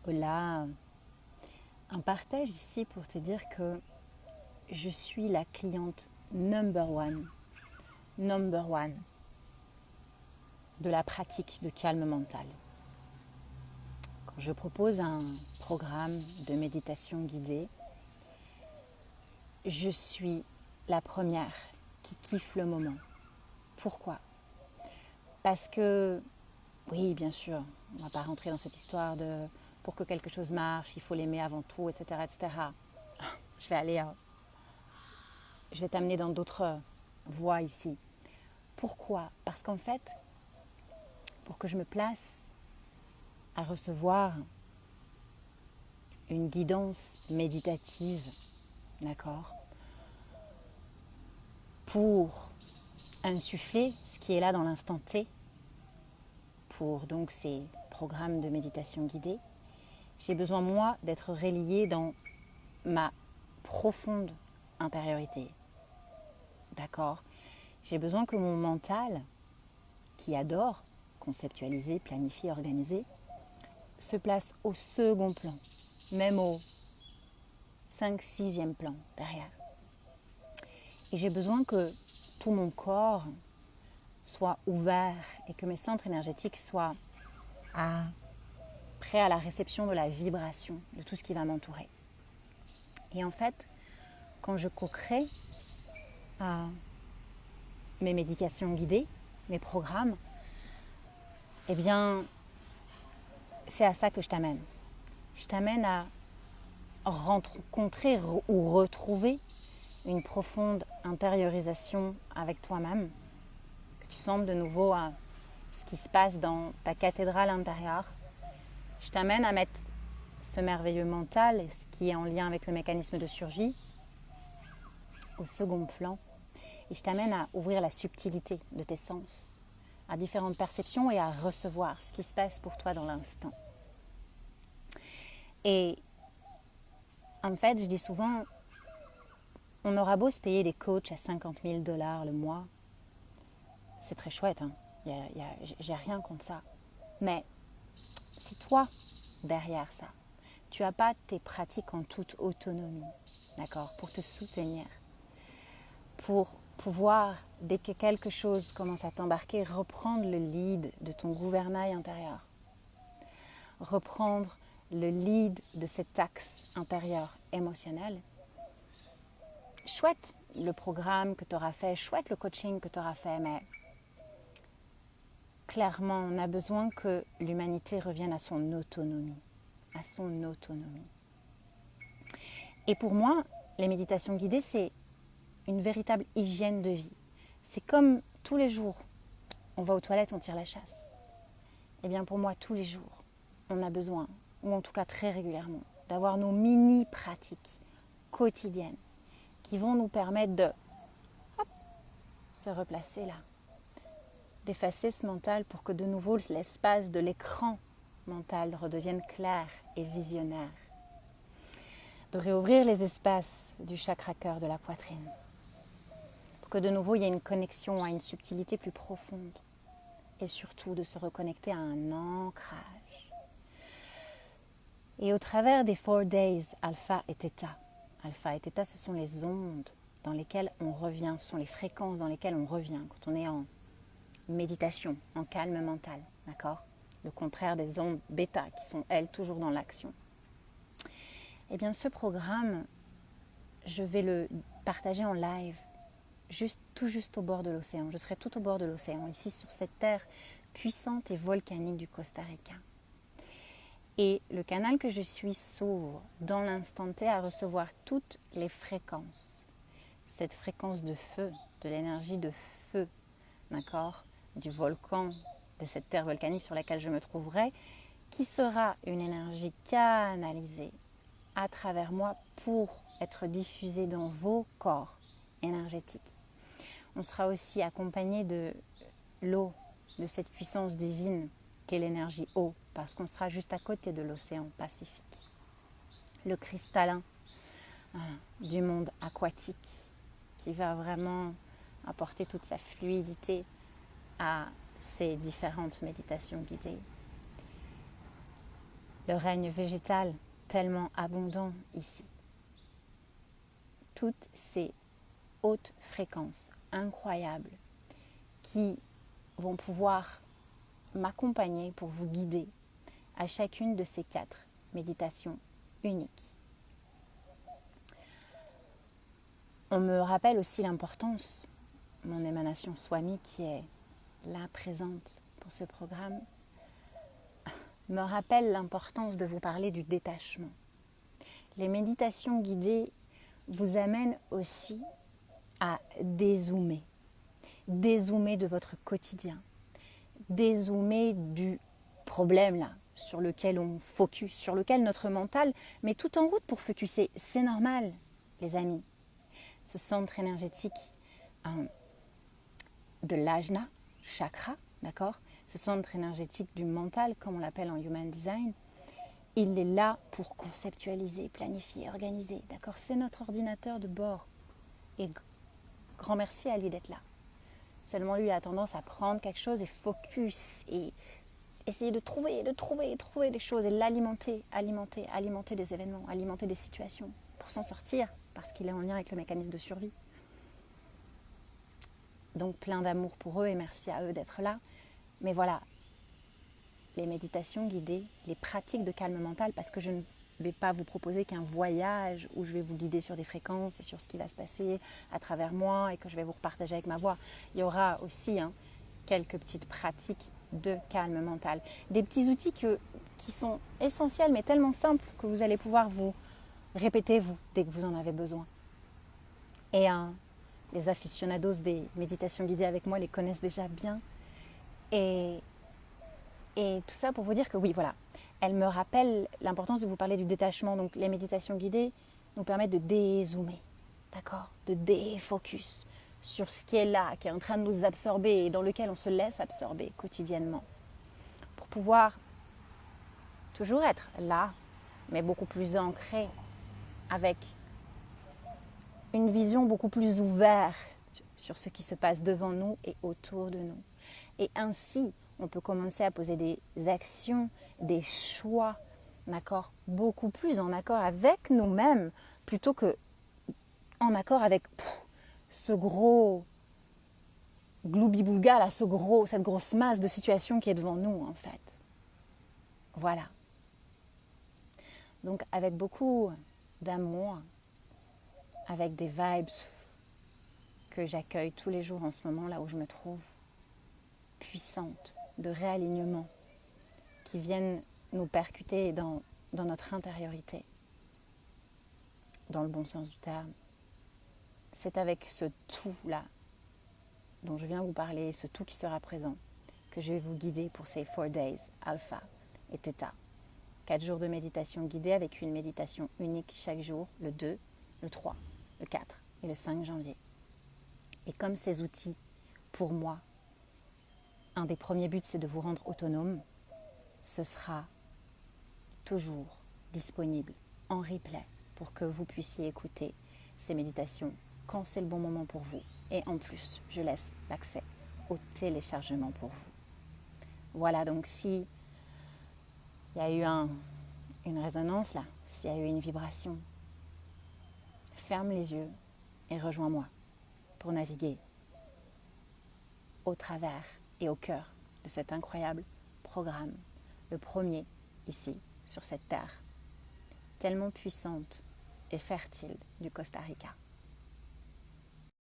Hola, un partage ici pour te dire que je suis la cliente number one de la pratique de calme mental. Quand je propose un programme de méditation guidée, je suis la première qui kiffe le moment. Pourquoi ? Parce que, oui, bien sûr, on ne va pas rentrer dans cette histoire de pour que quelque chose marche, il faut l'aimer avant tout, etc., etc. Je vais aller je vais t'amener dans d'autres voies ici. Pourquoi ? Parce qu'en fait, pour que je me place à recevoir une guidance méditative, d'accord, pour insuffler ce qui est là dans l'instant T, pour donc ces programmes de méditation guidée, j'ai besoin, moi, d'être reliée dans ma profonde intériorité, d'accord ? J'ai besoin que mon mental, qui adore conceptualiser, planifier, organiser, se place au second plan, même au 5-6e plan derrière. Et j'ai besoin que tout mon corps soit ouvert et que mes centres énergétiques soient prêts à la réception de la vibration de tout ce qui va m'entourer. Et en fait, quand je co-crée mes méditations guidées, mes programmes, eh bien, c'est à ça que je t'amène. Je t'amène à rencontrer ou retrouver une profonde intériorisation avec toi-même, que tu sentes de nouveau à ce qui se passe dans ta cathédrale intérieure. Je t'amène à mettre ce merveilleux mental, ce qui est en lien avec le mécanisme de survie, au second plan. Et je t'amène à ouvrir la subtilité de tes sens, à différentes perceptions et à recevoir ce qui se passe pour toi dans l'instant. Et en fait, je dis souvent, on aura beau se payer des coachs à 50 000 $ le mois, c'est très chouette, hein. J'ai rien contre ça. Mais si toi, derrière ça, tu n'as pas tes pratiques en toute autonomie, d'accord, pour te soutenir, pour pouvoir, dès que quelque chose commence à t'embarquer, reprendre le lead de ton gouvernail intérieur, reprendre le lead de cet axe intérieur émotionnel, chouette le programme que tu auras fait, chouette le coaching que tu auras fait, mais clairement, on a besoin que l'humanité revienne à son autonomie, Et pour moi, les méditations guidées, c'est une véritable hygiène de vie. C'est comme tous les jours, on va aux toilettes, on tire la chasse. Eh bien pour moi, tous les jours, on a besoin, ou en tout cas très régulièrement, d'avoir nos mini-pratiques quotidiennes qui vont nous permettre de se replacer là, d'effacer ce mental pour que de nouveau l'espace de l'écran mental redevienne clair et visionnaire, de réouvrir les espaces du chakra cœur de la poitrine, pour que de nouveau il y ait une connexion à une subtilité plus profonde et surtout de se reconnecter à un ancrage. Et au travers des 4 days alpha et theta, ce sont les ondes dans lesquelles on revient, ce sont les fréquences dans lesquelles on revient quand on est en méditation, en calme mental, d'accord ? Le contraire des ondes bêta qui sont, elles, toujours dans l'action. Eh bien, ce programme, je vais le partager en live, tout juste au bord de l'océan. Je serai tout au bord de l'océan, ici sur cette terre puissante et volcanique du Costa Rica. Et le canal que je suis s'ouvre dans l'instant T à recevoir toutes les fréquences. Cette fréquence de feu, de l'énergie de feu, d'accord ? Du volcan, de cette terre volcanique sur laquelle je me trouverai, qui sera une énergie canalisée à travers moi pour être diffusée dans vos corps énergétiques. On sera aussi accompagné de l'eau, de cette puissance divine qu'est l'énergie eau, parce qu'on sera juste à côté de l'océan Pacifique. Le cristallin du monde aquatique qui va vraiment apporter toute sa fluidité à ces différentes méditations guidées. le règne végétal tellement abondant ici. Toutes ces hautes fréquences incroyables qui vont pouvoir m'accompagner pour vous guider à chacune de ces 4 méditations uniques. On me rappelle aussi l'importance, mon émanation Swami qui est là présente pour ce programme, me rappelle l'importance de vous parler du détachement. Les méditations guidées vous amènent aussi à dézoomer de votre quotidien, dézoomer du problème là, sur lequel on focus, sur lequel notre mental met tout en route pour focuser. C'est normal, les amis. Ce centre énergétique de l'ajna, chakra, d'accord ? Ce centre énergétique du mental, comme on l'appelle en Human Design, il est là pour conceptualiser, planifier, organiser, d'accord ? C'est notre ordinateur de bord. Et grand merci à lui d'être là. Seulement lui a tendance à prendre quelque chose et focus et essayer de trouver des choses et l'alimenter, alimenter des événements, alimenter des situations pour s'en sortir parce qu'il est en lien avec le mécanisme de survie. Donc plein d'amour pour eux et merci à eux d'être là. Mais voilà, les méditations guidées, les pratiques de calme mental, parce que je ne vais pas vous proposer qu'un voyage où je vais vous guider sur des fréquences et sur ce qui va se passer à travers moi et que je vais vous repartager avec ma voix. Il y aura aussi quelques petites pratiques de calme mental. Des petits outils qui sont essentiels mais tellement simples que vous allez pouvoir vous répéter dès que vous en avez besoin. Et les aficionados des méditations guidées avec moi les connaissent déjà bien. Et tout ça pour vous dire que oui, voilà, elle me rappelle l'importance de vous parler du détachement. Donc les méditations guidées nous permettent de dézoomer, d'accord ? De défocus sur ce qui est là, qui est en train de nous absorber et dans lequel on se laisse absorber quotidiennement. Pour pouvoir toujours être là, mais beaucoup plus ancré, avec une vision beaucoup plus ouverte sur ce qui se passe devant nous et autour de nous. Et ainsi, on peut commencer à poser des actions, des choix, d'accord, beaucoup plus en accord avec nous-mêmes, plutôt que en accord avec ce gros gloubi-boulga, là, cette grosse masse de situations qui est devant nous, en fait. Voilà. Donc, avec beaucoup d'amour, avec des vibes que j'accueille tous les jours en ce moment, là où je me trouve, puissantes, de réalignement, qui viennent nous percuter dans notre intériorité, dans le bon sens du terme. C'est avec ce tout-là dont je viens vous parler, ce tout qui sera présent, que je vais vous guider pour ces 4 days, alpha et theta. 4 jours de méditation guidée avec une méditation unique chaque jour, le 2, le 3, le 4 et le 5 janvier. Et comme ces outils, pour moi, un des premiers buts, c'est de vous rendre autonome, ce sera toujours disponible en replay pour que vous puissiez écouter ces méditations quand c'est le bon moment pour vous. Et en plus, je laisse l'accès au téléchargement pour vous. Voilà, donc si il y a eu une résonance là, s'il y a eu une vibration, ferme les yeux et rejoins-moi pour naviguer au travers et au cœur de cet incroyable programme, le premier ici sur cette terre, tellement puissante et fertile du Costa Rica.